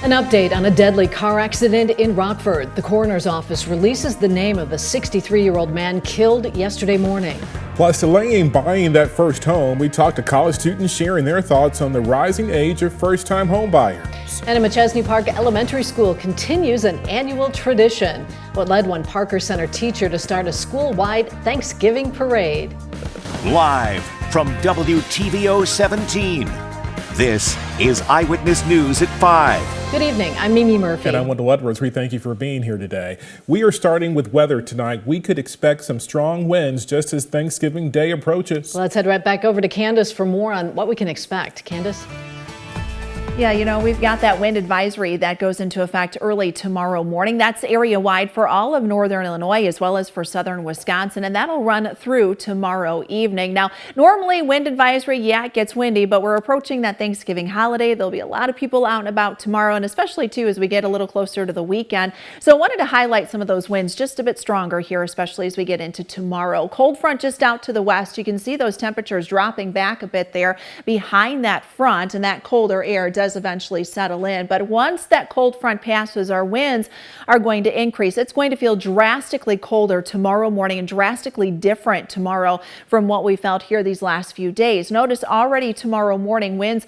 An update on a deadly car accident in Rockford. The coroner's office releases the name of the 63-year-old man killed yesterday morning. Plus, delaying buying that first home, we talked to college students sharing their thoughts on the rising age of first-time home buyers. And a McChesney Park Elementary School continues an annual tradition. What led one Parker Center teacher to start a school-wide Thanksgiving parade. Live from WTVO 17. This is Eyewitness News at 5. Good evening, I'm Mimi Murphy. And I'm Wendell Edwards. We thank you for being here today. We are starting with weather tonight. We could expect some strong winds just as Thanksgiving Day approaches. Well, let's head right back over to Candace for more on what we can expect. Candace? Yeah, you know, we've got that wind advisory that goes into effect early tomorrow morning. That's area-wide for all of northern Illinois as well as for southern Wisconsin, and that'll run through tomorrow evening. Now, normally wind advisory, yeah, it gets windy, but we're approaching that Thanksgiving holiday. There'll be a lot of people out and about tomorrow, and especially, too, as we get a little closer to the weekend. So I wanted to highlight some of those winds just a bit stronger here, especially as we get into tomorrow. Cold front just out to the west. You can see those temperatures dropping back a bit there behind that front, and that colder air does eventually settle in. But once that cold front passes, our winds are going to increase. It's going to feel drastically colder tomorrow morning and drastically different tomorrow from what we felt here these last few days. Notice already tomorrow morning winds,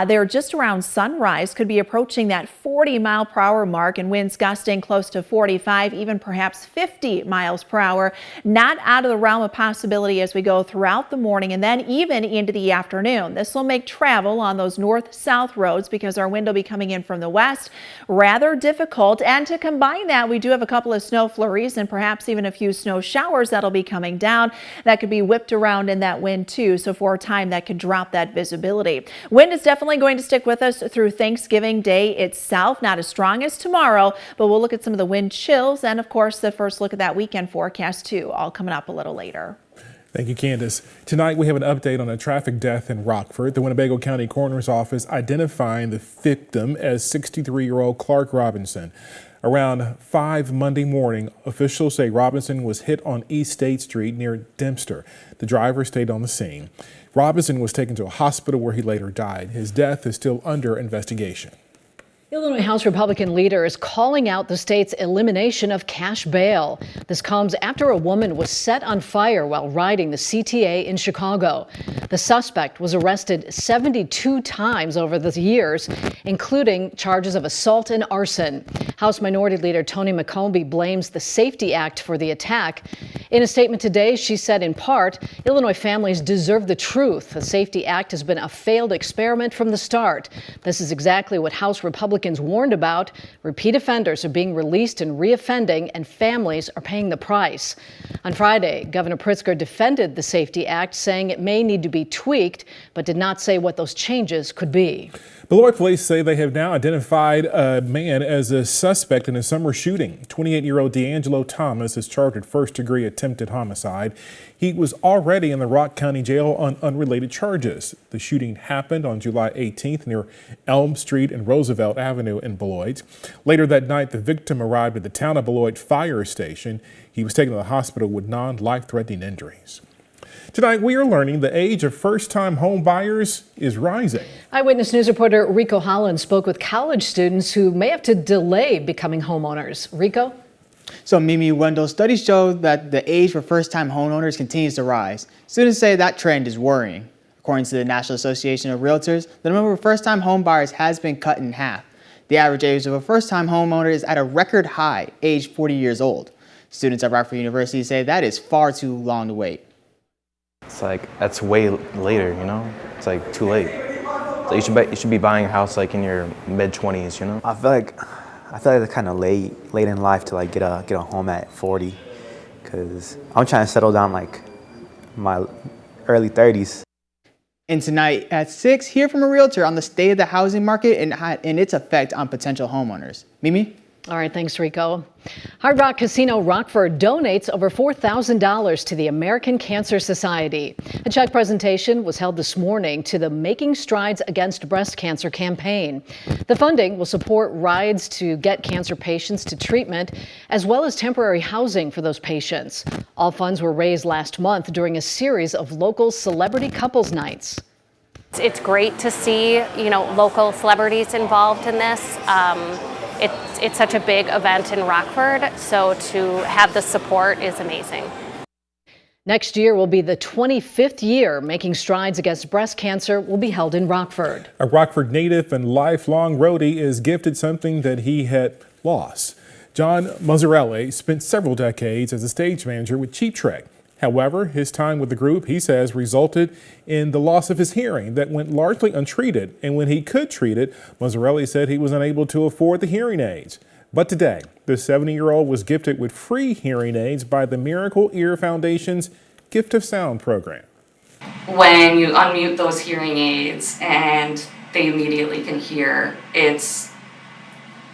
they're just around sunrise, could be approaching that 40-mile-per-hour mark, and winds gusting close to 45, even perhaps 50 miles per hour. Not out of the realm of possibility as we go throughout the morning and then even into the afternoon. This will make travel on those north-south roads, because our wind will be coming in from the west, rather difficult. And to combine that, we do have a couple of snow flurries and perhaps even a few snow showers that'll be coming down that could be whipped around in that wind too. So for a time that could drop that visibility. Wind is definitely going to stick with us through Thanksgiving Day itself. Not as strong as tomorrow, but we'll look at some of the wind chills and of course the first look at that weekend forecast too, all coming up a little later. Thank you, Candace. Tonight, we have an update on a traffic death in Rockford. The Winnebago County Coroner's Office identifying the victim as 63-year-old Clark Robinson. Around 5 Monday morning, officials say Robinson was hit on East State Street near Dempster. The driver stayed on the scene. Robinson was taken to a hospital where he later died. His death is still under investigation. Illinois House Republican leader is calling out the state's elimination of cash bail. This comes after a woman was set on fire while riding the CTA in Chicago. The suspect was arrested 72 times over the years, including charges of assault and arson. House Minority Leader Tony McCombie blames the Safety Act for the attack. In a statement today, she said in part, Illinois families deserve the truth. The Safety Act has been a failed experiment from the start. This is exactly what House Republicans warned about. Repeat offenders are being released and reoffending, and families are paying the price. On Friday, Governor Pritzker defended the Safety Act, saying it may need to be tweaked, but did not say what those changes could be. Beloit police say they have now identified a man as a suspect in a summer shooting. 28-year-old D'Angelo Thomas is charged with first-degree attempted homicide. He was already in the Rock County Jail on unrelated charges. The shooting happened on July 18th near Elm Street and Roosevelt Avenue in Beloit. Later that night, the victim arrived at the town of Beloit fire station. He was taken to the hospital with non-life-threatening injuries. Tonight, we are learning the age of first-time home buyers is rising. Eyewitness News reporter Rico Holland spoke with college students who may have to delay becoming homeowners. Rico? So Mimi, Wendell, studies show that the age for first-time homeowners continues to rise. Students say that trend is worrying. According to the National Association of Realtors, the number of first-time home buyers has been cut in half. The average age of a first-time homeowner is at a record high, age 40 years old. Students at Rockford University say that is far too long to wait. It's like, that's way later, you know? It's like too late. So you should be buying a house like in your mid-20s, you know? I feel like it's kind of late in life to like get a home at 40, because I'm trying to settle down like my early 30s. And tonight at 6, hear from a realtor on the state of the housing market and its effect on potential homeowners. Mimi? All right, thanks, Rico. Hard Rock Casino Rockford donates over $4,000 to the American Cancer Society. A check presentation was held this morning to the Making Strides Against Breast Cancer campaign. The funding will support rides to get cancer patients to treatment, as well as temporary housing for those patients. All funds were raised last month during a series of local celebrity couples nights. It's great to see, local celebrities involved in this. It's such a big event in Rockford, so to have the support is amazing. Next year will be the 25th year Making Strides Against Breast Cancer will be held in Rockford. A Rockford native and lifelong roadie is gifted something that he had lost. John Mazzarelli spent several decades as a stage manager with Cheap Trick. However, his time with the group, he says, resulted in the loss of his hearing that went largely untreated. And when he could treat it, Mazzarelli said he was unable to afford the hearing aids. But today, the 70-year-old was gifted with free hearing aids by the Miracle Ear Foundation's Gift of Sound program. When you unmute those hearing aids and they immediately can hear,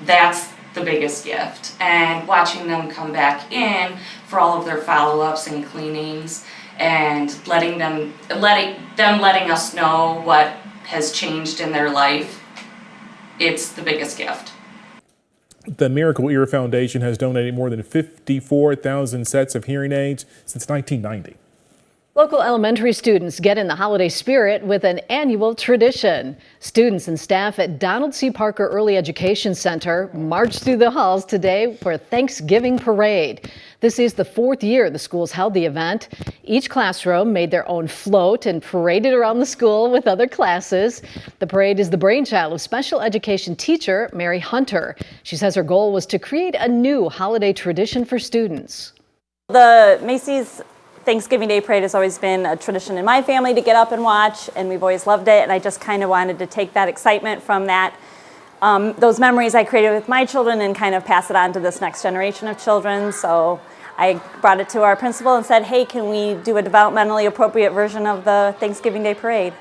that's the biggest gift. And watching them come back in for all of their follow-ups and cleanings, and letting us know what has changed in their life, it's the biggest gift. The Miracle Ear Foundation has donated more than 54,000 sets of hearing aids since 1990. Local elementary students get in the holiday spirit with an annual tradition. Students and staff at Donald C. Parker Early Education Center marched through the halls today for a Thanksgiving parade. This is the 4th year the schools held the event. Each classroom made their own float and paraded around the school with other classes. The parade is the brainchild of special education teacher Mary Hunter. She says her goal was to create a new holiday tradition for students. The Macy's Thanksgiving Day Parade has always been a tradition in my family to get up and watch, and we've always loved it. And I just kind of wanted to take that excitement from that, those memories I created with my children, and kind of pass it on to this next generation of children. So I brought it to our principal and said, hey, can we do a developmentally appropriate version of the Thanksgiving Day Parade?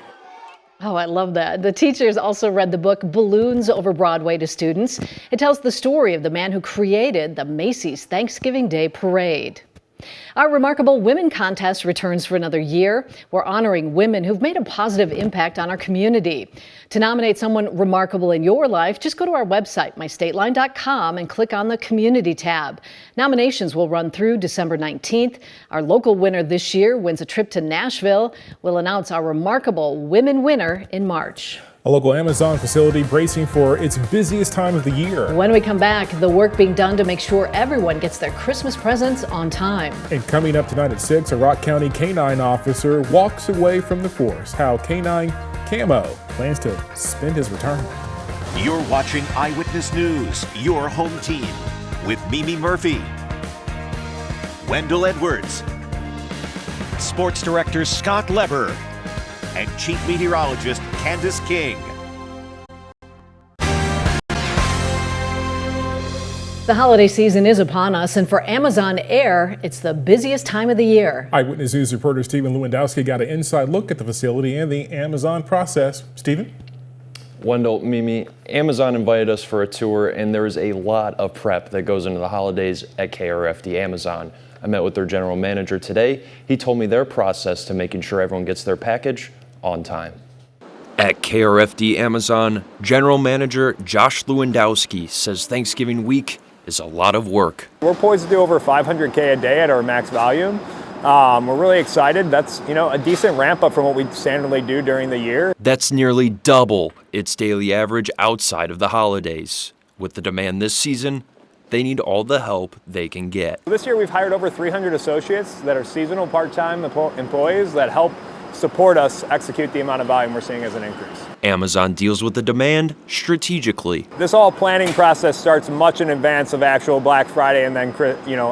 Oh, I love that. The teachers also read the book Balloons Over Broadway to students. It tells the story of the man who created the Macy's Thanksgiving Day Parade. Our Remarkable Women Contest returns for another year. We're honoring women who've made a positive impact on our community. To nominate someone remarkable in your life, just go to our website, mystateline.com, and click on the Community tab. Nominations will run through December 19th. Our local winner this year wins a trip to Nashville. We'll announce our Remarkable Women winner in March. A local Amazon facility bracing for its busiest time of the year. When we come back, the work being done to make sure everyone gets their Christmas presents on time. And coming up tonight at 6, a Rock County canine officer walks away from the force. How Canine Camo plans to spend his retirement. You're watching Eyewitness News, your home team, with Mimi Murphy, Wendell Edwards, Sports Director Scott Leber, and Chief Meteorologist Candace King. The holiday season is upon us, and for Amazon Air, it's the busiest time of the year. Eyewitness News reporter Stephen Lewandowski got an inside look at the facility and the Amazon process. Stephen? Wendell, Mimi, Amazon invited us for a tour, and there is a lot of prep that goes into the holidays at KRFD Amazon. I met with their general manager today. He told me their process to making sure everyone gets their package on time. At KRFD Amazon, General Manager Josh Lewandowski says Thanksgiving week is a lot of work. We're poised to do over 500K a day at our max volume. We're really excited. That's, a decent ramp up from what we standardly do during the year. That's nearly double its daily average outside of the holidays. With the demand this season, they need all the help they can get. This year we've hired over 300 associates that are seasonal part-time employees that help support us execute the amount of volume we're seeing as an increase. Amazon deals with the demand strategically. This all planning process starts much in advance of actual Black Friday and then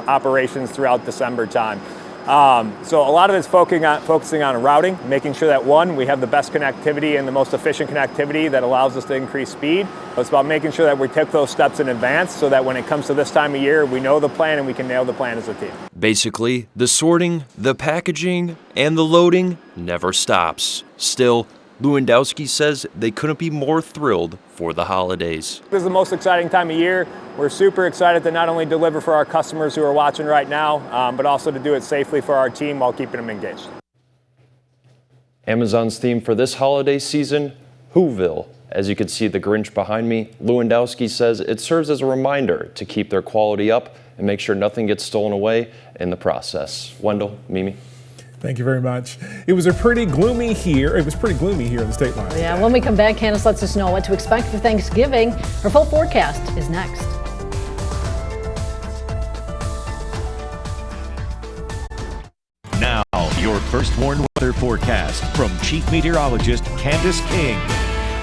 operations throughout December time. So a lot of it's focusing on routing, making sure that one, we have the best connectivity and the most efficient connectivity that allows us to increase speed. It's about making sure that we take those steps in advance so that when it comes to this time of year, we know the plan and we can nail the plan as a team. Basically, the sorting, the packaging, and the loading never stops. Still, Lewandowski says they couldn't be more thrilled for the holidays. This is the most exciting time of year. We're super excited to not only deliver for our customers who are watching right now, but also to do it safely for our team while keeping them engaged. Amazon's theme for this holiday season, Whoville. As you can see the Grinch behind me, Lewandowski says it serves as a reminder to keep their quality up and make sure nothing gets stolen away in the process. Wendell, Mimi. Thank you very much. It was pretty gloomy here in the state line. Yeah, when we come back, Candace lets us know what to expect for Thanksgiving. Her full forecast is next. Now, your first warned weather forecast from Chief Meteorologist Candace King.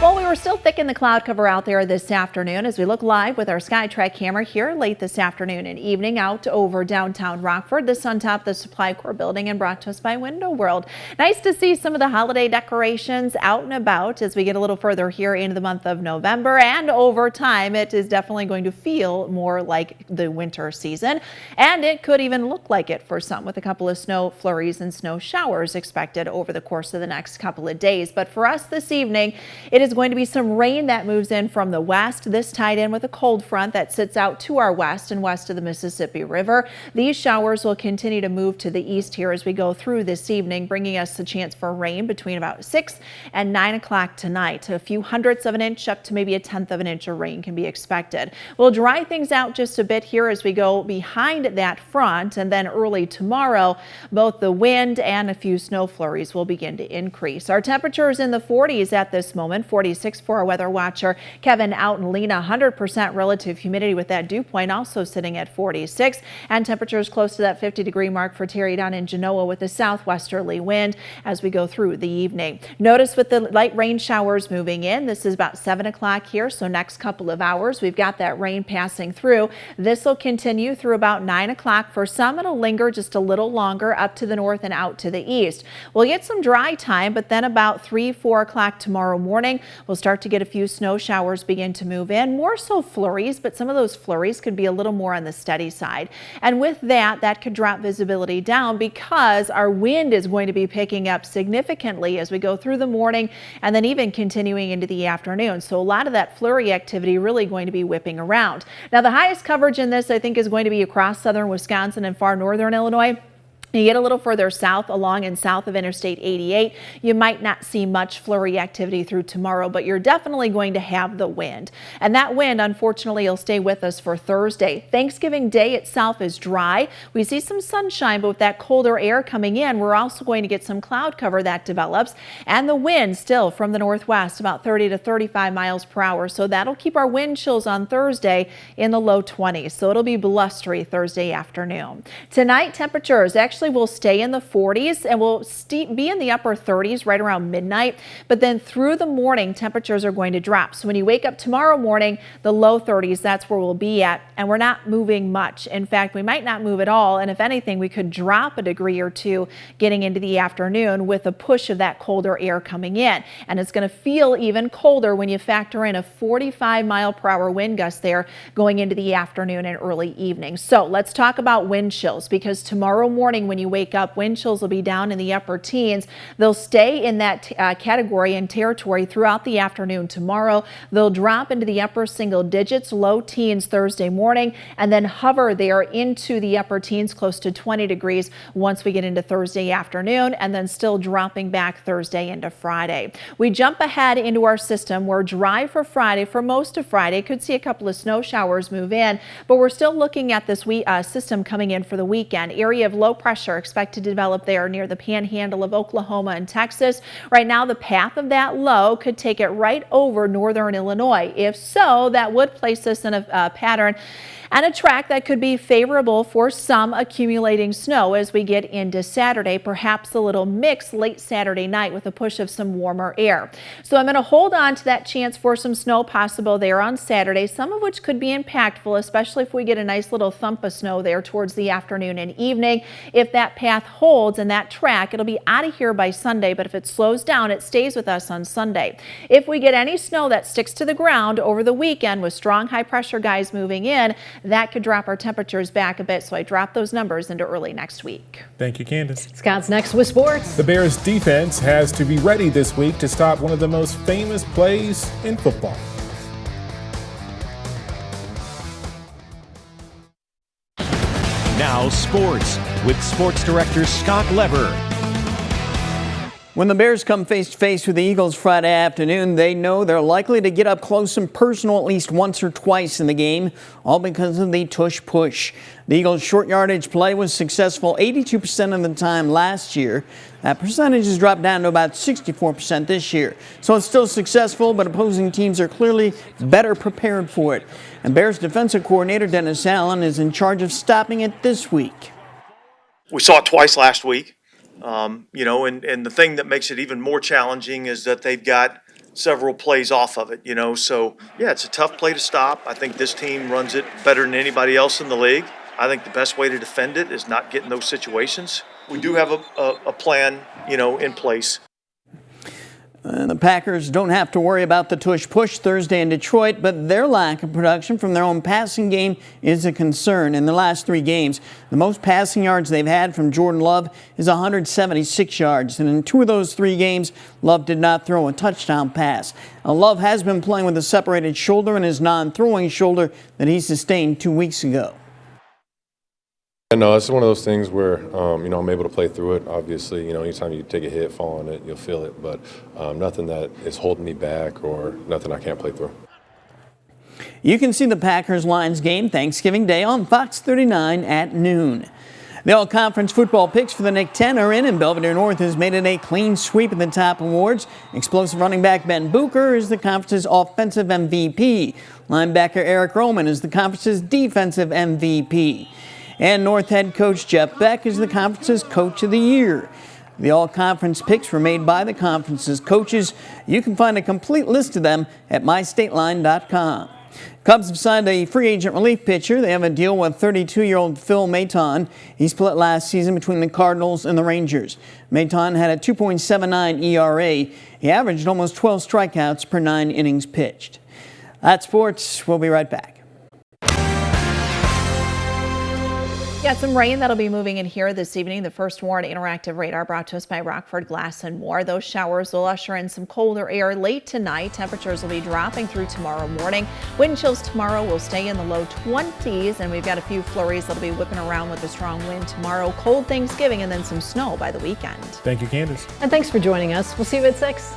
Well, we were still thick in the cloud cover out there this afternoon as we look live with our SkyTrack camera here late this afternoon and evening out over downtown Rockford. This on top of the Supply Corps building and brought to us by Window World. Nice to see some of the holiday decorations out and about as we get a little further here into the month of November, and over time it is definitely going to feel more like the winter season, and it could even look like it for some with a couple of snow flurries and snow showers expected over the course of the next couple of days. But for us this evening, it is going to be some rain that moves in from the west. This tied in with a cold front that sits out to our west and west of the Mississippi River. These showers will continue to move to the east here as we go through this evening, bringing us a chance for rain between about 6 and 9 o'clock tonight. A few hundredths of an inch up to maybe a tenth of an inch of rain can be expected. We'll dry things out just a bit here as we go behind that front, and then early tomorrow, both the wind and a few snow flurries will begin to increase. Our temperatures in the 40s at this moment, 46 for our weather watcher Kevin out in Lena. 100% relative humidity with that dew point also sitting at 46, and temperatures close to that 50-degree mark for Terry down in Genoa with a southwesterly wind as we go through the evening. Notice with the light rain showers moving in, this is about 7 o'clock here, so next couple of hours we've got that rain passing through. This will continue through about 9 o'clock. For some it'll linger just a little longer up to the north and out to the east. We'll get some dry time, but then about 3-4 o'clock tomorrow morning we'll start to get a few snow showers begin to move in, more so flurries, but some of those flurries could be a little more on the steady side. And with that could drop visibility down because our wind is going to be picking up significantly as we go through the morning and then even continuing into the afternoon. So a lot of that flurry activity really going to be whipping around. Now the highest coverage in this I think is going to be across southern Wisconsin and far northern Illinois. You get a little further south along and south of Interstate 88, you might not see much flurry activity through tomorrow, but you're definitely going to have the wind. And that wind, unfortunately, will stay with us for Thursday. Thanksgiving Day itself is dry. We see some sunshine, but with that colder air coming in, we're also going to get some cloud cover that develops, and the wind still from the northwest, about 30 to 35 miles per hour. So that'll keep our wind chills on Thursday in the low 20s. So it'll be blustery Thursday afternoon. Tonight, temperatures actually will stay in the 40s and will be in the upper 30s right around midnight, but then through the morning temperatures are going to drop. So when you wake up tomorrow morning, the low 30s, that's where we'll be at, and we're not moving much. In fact, we might not move at all, and if anything, we could drop a degree or two getting into the afternoon with a push of that colder air coming in. And it's going to feel even colder when you factor in a 45-mile-per-hour wind gust there going into the afternoon and early evening. So let's talk about wind chills, because tomorrow morning when you wake up, wind chills will be down in the upper teens. They'll stay in that category and territory throughout the afternoon tomorrow. They'll drop into the upper single digits, low teens Thursday morning, and then hover there into the upper teens, close to 20 degrees once we get into Thursday afternoon, and then still dropping back Thursday into Friday. We jump ahead into our system. We're dry for Friday, for most of Friday. Could see a couple of snow showers move in, but we're still looking at this system coming in for the weekend. Area of low pressure expected to develop there near the panhandle of Oklahoma and Texas. Right now, the path of that low could take it right over northern Illinois. If so, that would place us in a pattern and a track that could be favorable for some accumulating snow as we get into Saturday, perhaps a little mix late Saturday night with a push of some warmer air. So I'm going to hold on to that chance for some snow possible there on Saturday, some of which could be impactful, especially if we get a nice little thump of snow there towards the afternoon and evening. If that path holds and that track, it'll be out of here by Sunday, but if it slows down, it stays with us on Sunday. If we get any snow that sticks to the ground over the weekend with strong high pressure guys moving in, that could drop our temperatures back a bit, so I dropped those numbers into early next week. Thank you, Candace. Scott's next with sports. The Bears defense has to be ready this week to stop one of the most famous plays in football. Now sports with sports director Scott Lever. When the Bears come face-to-face with the Eagles Friday afternoon, they know they're likely to get up close and personal at least once or twice in the game, all because of the tush-push. The Eagles' short yardage play was successful 82% of the time last year. That percentage has dropped down to about 64% this year. So it's still successful, but opposing teams are clearly better prepared for it. And Bears defensive coordinator Dennis Allen is in charge of stopping it this week. We saw it twice last week. And the thing that makes it even more challenging is that they've got several plays off of it, So, yeah, it's a tough play to stop. I think this team runs it better than anybody else in the league. I think the best way to defend it is not get in those situations. We do have a plan, in place. The Packers don't have to worry about the tush-push Thursday in Detroit, but their lack of production from their own passing game is a concern. In the last 3 games, the most passing yards they've had from Jordan Love is 176 yards. And in 2 of those 3 games, Love did not throw a touchdown pass. Now, Love has been playing with a separated shoulder in his non-throwing shoulder that he sustained 2 weeks ago. No, it's one of those things where, I'm able to play through it. Obviously, anytime you take a hit, fall on it, you'll feel it. But nothing that is holding me back or nothing I can't play through. You can see the Packers-Lions game Thanksgiving Day on Fox 39 at noon. The all-conference football picks for the NIC-10 are in, and Belvedere North has made it a clean sweep in the top awards. Explosive running back Ben Booker is the conference's offensive MVP. Linebacker Eric Roman is the conference's defensive MVP. And North head coach Jeff Beck is the conference's Coach of the Year. The all-conference picks were made by the conference's coaches. You can find a complete list of them at mystateline.com. Cubs have signed a free agent relief pitcher. They have a deal with 32-year-old Phil Maton. He split last season between the Cardinals and the Rangers. Maton had a 2.79 ERA. He averaged almost 12 strikeouts per 9 innings pitched. That's sports. We'll be right back. Got some rain that'll be moving in here this evening. The First Warn Interactive Radar brought to us by Rockford Glass and More. Those showers will usher in some colder air late tonight. Temperatures will be dropping through tomorrow morning. Wind chills tomorrow will stay in the low 20s, and we've got a few flurries that'll be whipping around with a strong wind tomorrow. Cold Thanksgiving and then some snow by the weekend. Thank you, Candace. And thanks for joining us. We'll see you at 6.